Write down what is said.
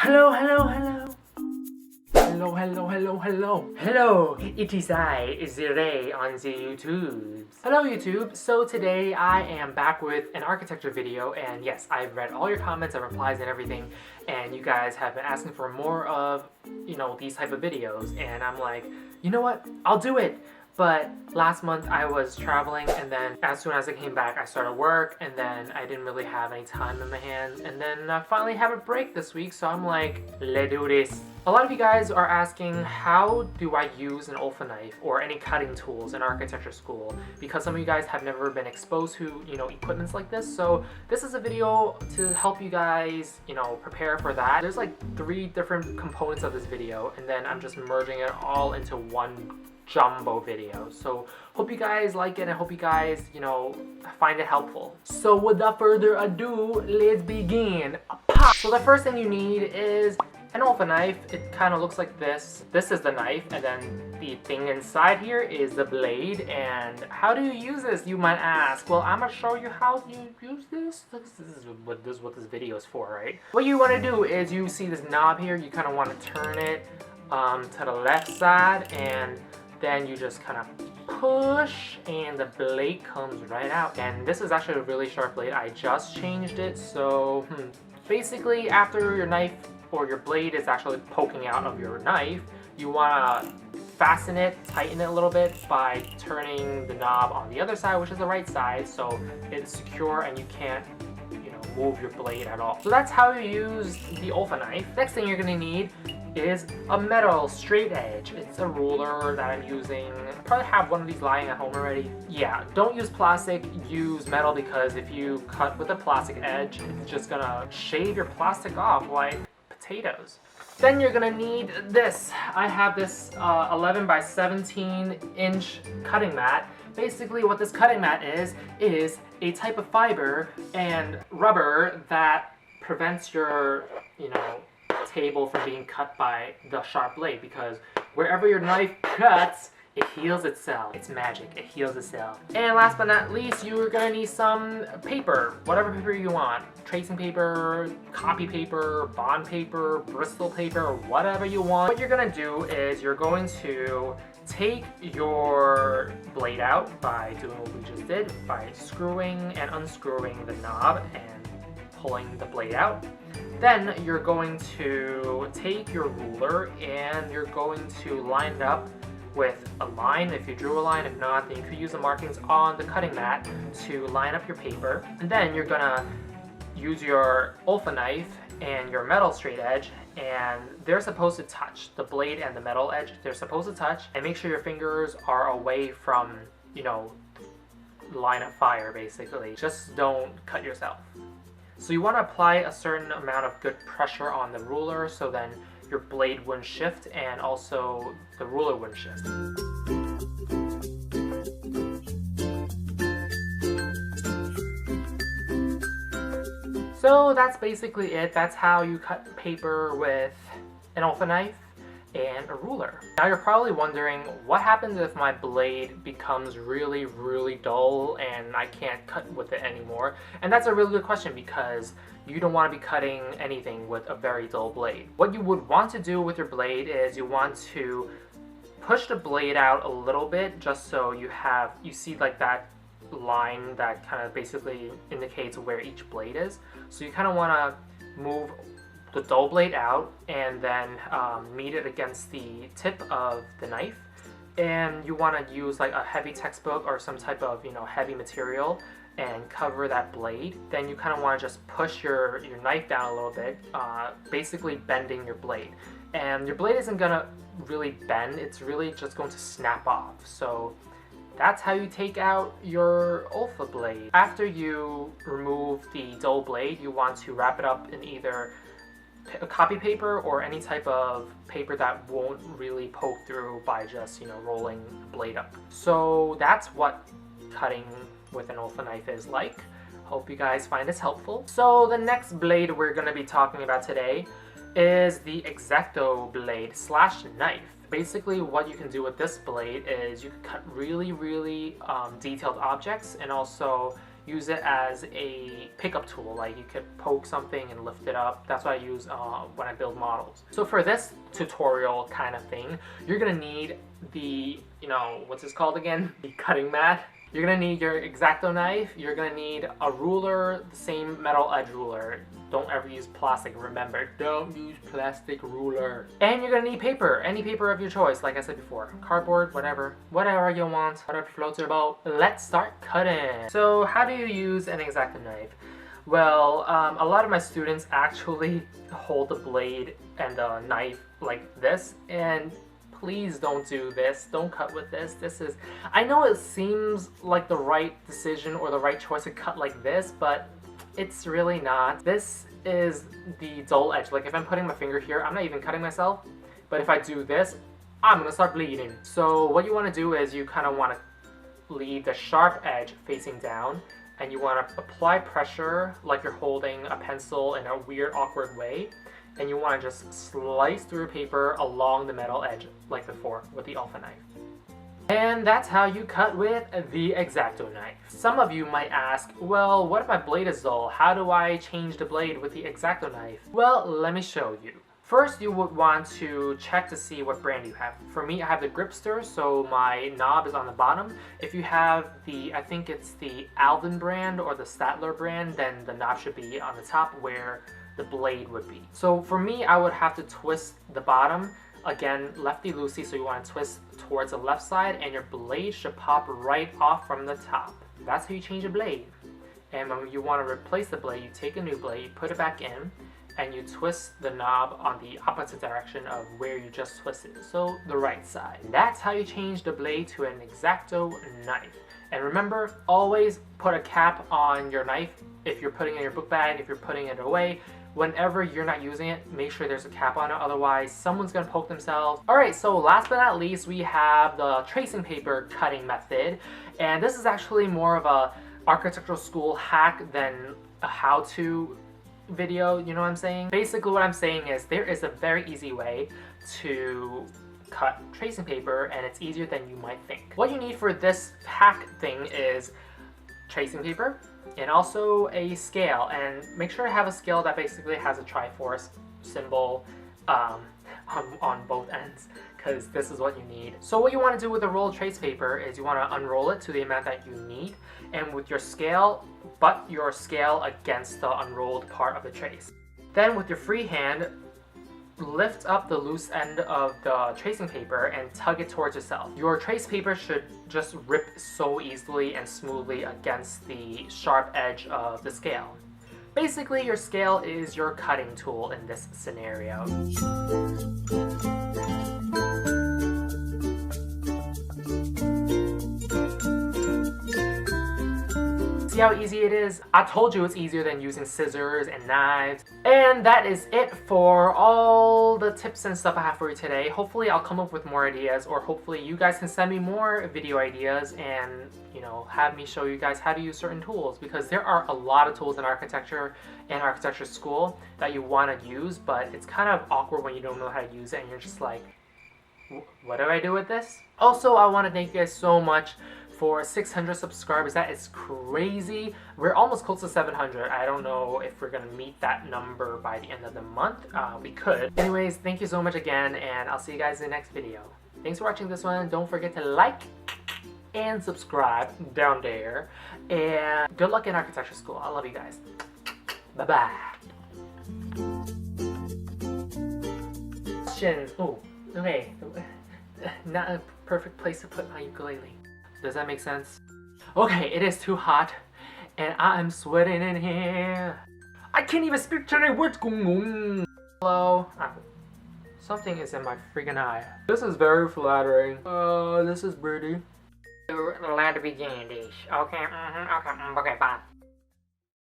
Hello, hello, hello. Hello, hello, hello, hello. Hello, it is I, Zire on the YouTube. Hello YouTube, so today I am back with an architecture video, and yes, I've read all your comments and replies and everything, and you guys have been asking for more of, these type of videos, and I'm like, you know what, I'll do it. But last month I was traveling, and then as soon as I came back I started work, and then I didn't really have any time in my hands, and then I finally have a break this week, so I'm like, let's do this. A lot of you guys are asking, how do I use an Olfa knife or any cutting tools in architecture school? Because some of you guys have never been exposed to, equipments like this. So this is a video to help you guys, prepare for that. There's like 3 different components of this video, and then I'm just merging it all into one jumbo video. So hope you guys like it, and hope you guys, find it helpful. So without further ado, let's begin. So the first thing you need is an Olfa knife. It kind of looks like this. This is the knife, and then the thing inside here is the blade. And how do you use this, you might ask? Well, I'm gonna show you how you use this. This is what this video is for, right? What you want to do is, you see this knob here, you kind of want to turn it to the left side, and then you just kind of push, and the blade comes right out. And this is actually a really sharp blade. I just changed it, so basically after your knife or your blade is actually poking out of your knife, you want to fasten it, tighten it a little bit by turning the knob on the other side, which is the right side, so it's secure and you can't move your blade at all. So that's how you use the Olfa knife. Next thing you're going to need is a metal straight edge. It's a ruler that I'm using. I probably have one of these lying at home already. Yeah, don't use plastic, use metal, because if you cut with a plastic edge, it's just gonna shave your plastic off like potatoes. Then you're gonna need this. I have this 11 by 17 inch cutting mat. Basically what this cutting mat is a type of fiber and rubber that prevents your, table from being cut by the sharp blade, because wherever your knife cuts, it heals itself. It's magic, it heals itself. And last but not least, you're gonna need some paper, whatever paper you want. Tracing paper, copy paper, bond paper, Bristol paper, whatever you want. What you're gonna do is you're going to take your blade out by doing what we just did, by screwing and unscrewing the knob and pulling the blade out. Then you're going to take your ruler and you're going to line it up with a line, if you drew a line. If not, then you could use the markings on the cutting mat to line up your paper. And then you're gonna use your Olfa knife and your metal straight edge, and they're supposed to touch. The blade and the metal edge, they're supposed to touch, and make sure your fingers are away from, line of fire, basically. Just don't cut yourself. So you want to apply a certain amount of good pressure on the ruler, so then your blade wouldn't shift and also the ruler wouldn't shift. So that's basically it. That's how you cut paper with an Olfa knife and a ruler. Now you're probably wondering, what happens if my blade becomes really, really dull and I can't cut with it anymore? And that's a really good question, because you don't want to be cutting anything with a very dull blade. What you would want to do with your blade is you want to push the blade out a little bit, just so you see like that line that kind of basically indicates where each blade is. So you kind of want to move the dull blade out and then meet it against the tip of the knife, and you want to use like a heavy textbook or some type of heavy material and cover that blade. Then you kind of want to just push your knife down a little bit, basically bending your blade. And your blade isn't gonna really bend, it's really just going to snap off. So that's how you take out your Olfa blade. After you remove the dull blade, you want to wrap it up in either a copy paper or any type of paper that won't really poke through by just rolling the blade up. So that's what cutting with an Olfa knife is like. Hope you guys find this helpful. So the next blade we're going to be talking about today is the X-acto blade / knife. Basically what you can do with this blade is you can cut really, really detailed objects, and also use it as a pickup tool. Like you could poke something and lift it up. That's what I use when I build models. So for this tutorial kind of thing, you're gonna need the, what's this called again? The cutting mat. You're gonna need your X-acto knife. You're gonna need a ruler, the same metal edge ruler. Don't ever use plastic, remember. Don't use plastic ruler. And you're gonna need paper, any paper of your choice, like I said before. Cardboard, whatever you want, whatever floats your boat. Let's start cutting. So how do you use an X-acto knife? Well, a lot of my students actually hold the blade and the knife like this, and please don't do this. Don't cut with this. I know it seems like the right decision or the right choice to cut like this, but it's really not. This is the dull edge. Like if I'm putting my finger here, I'm not even cutting myself, but if I do this, I'm gonna start bleeding. So what you wanna do is you kind of wanna leave the sharp edge facing down, and you wanna apply pressure like you're holding a pencil in a weird, awkward way. And you want to just slice through paper along the metal edge like before with the Olfa knife. And that's how you cut with the X-acto knife. Some of you might ask, well, what if my blade is dull? How do I change the blade with the X-acto knife? Well, let me show you. First, you would want to check to see what brand you have. For me, I have the Gripster, so my knob is on the bottom. If you have the, I think it's the Alden brand or the Statler brand, then the knob should be on the top where the blade would be. So for me, I would have to twist the bottom, again, lefty-loosey, so you want to twist towards the left side, and your blade should pop right off from the top. That's how you change a blade. And when you want to replace the blade, you take a new blade, you put it back in, and you twist the knob on the opposite direction of where you just twisted, so the right side. That's how you change the blade to an X-acto knife. And remember, always put a cap on your knife if you're putting it in your book bag, if you're putting it away. Whenever you're not using it, make sure there's a cap on it, otherwise someone's gonna poke themselves. Alright, so last but not least, we have the tracing paper cutting method. And this is actually more of a architectural school hack than a how-to video, you know what I'm saying? Basically what I'm saying is there is a very easy way to cut tracing paper, and it's easier than you might think. What you need for this hack thing is tracing paper, and also a scale, and make sure to have a scale that basically has a Triforce symbol on both ends, because this is what you need. So what you want to do with the rolled trace paper is you want to unroll it to the amount that you need, and with your scale, butt your scale against the unrolled part of the trace. Then with your free hand, lift up the loose end of the tracing paper and tug it towards yourself. Your trace paper should just rip so easily and smoothly against the sharp edge of the scale. Basically, your scale is your cutting tool in this scenario. See how easy it is? I told you it's easier than using scissors and knives. And that is it for all the tips and stuff I have for you today. Hopefully I'll come up with more ideas, or hopefully you guys can send me more video ideas and, have me show you guys how to use certain tools, because there are a lot of tools in architecture and architecture school that you want to use, but it's kind of awkward when you don't know how to use it and you're just like, what do I do with this? Also, I want to thank you guys so much for 600 subscribers. That is crazy. We're almost close to 700. I don't know if we're gonna meet that number by the end of the month. We could. Anyways, thank you so much again, and I'll see you guys in the next video. Thanks for watching this one. Don't forget to like and subscribe down there. And good luck in architecture school. I love you guys. Bye-bye. Questions. Oh, okay. Not a perfect place to put my ukulele. Does that make sense? Okay, it is too hot, and I'm sweating in here. I can't even speak Chinese words. Hello? Something is in my freaking eye. This is very flattering. This is pretty. You're allowed to begin, Dish. Okay, okay, bye.